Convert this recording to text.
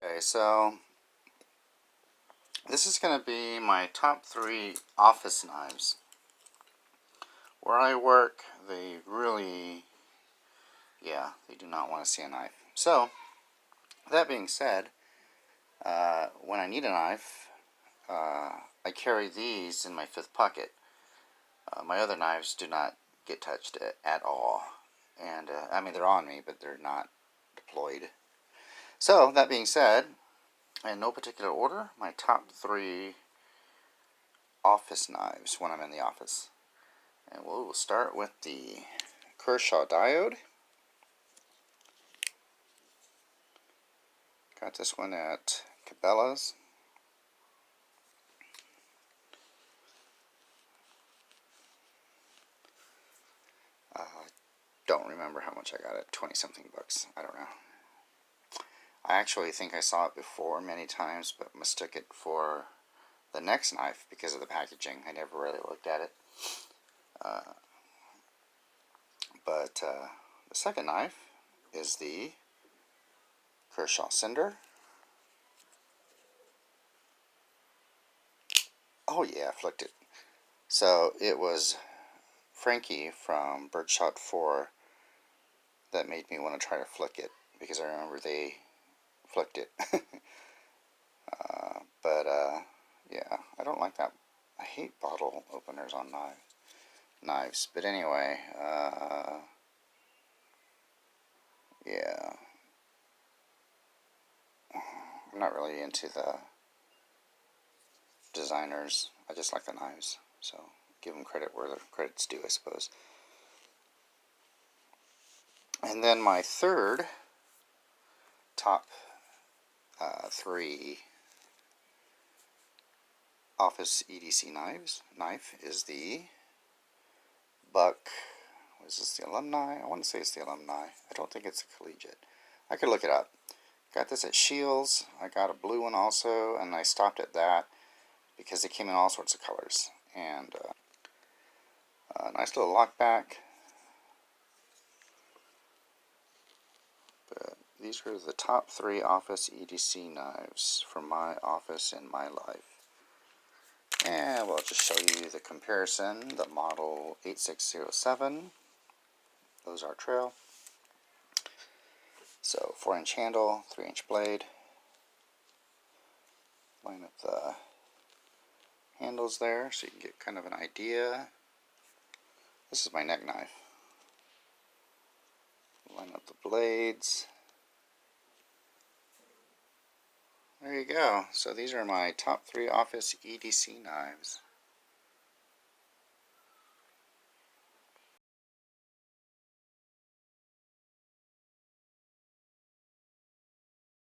Okay, so this is going to be my top 3 office knives. Where I work, they really, they do not want to see a knife. So, that being said, when I need a knife, I carry these in my 5th pocket. My other knives do not get touched at all. And, I mean, they're on me, but they're not deployed. So, that being said, in no particular order, my top 3 office knives when I'm in the office. And we'll start with the Kershaw diode. Got this one at Cabela's. Don't remember how much I got it. 20 something bucks. I don't know. I actually think I saw it before many times, but mistook it for the next knife because of the packaging. I never really looked at it. But the second knife is the Kershaw Cinder. Oh yeah, flicked it. So it was Frankie from Birdshot 4 that made me want to try to flick it, because I remember they flicked it. Yeah, I don't like that. I hate bottle openers on knives. But anyway, yeah, I'm not really into the designers. I just like the knives, so give them credit where the credit's due, I suppose. And then my third top 3 office EDC knife is the Buck. What is this, the Alumni? I want to say it's the Alumni. I don't think it's a collegiate. I could look it up. Got this at Shields. I got a blue one also, and I stopped at that because they came in all sorts of colors. And nice little lock back. But these are the top 3 office EDC knives for my office in my life. And we'll just show you the comparison. The model 8607. Those are trail. So 4-inch handle, 3-inch blade. Line up the handles there so you can get kind of an idea. This is my neck knife. Line up the blades. There you go. So these are my top 3 office EDC knives.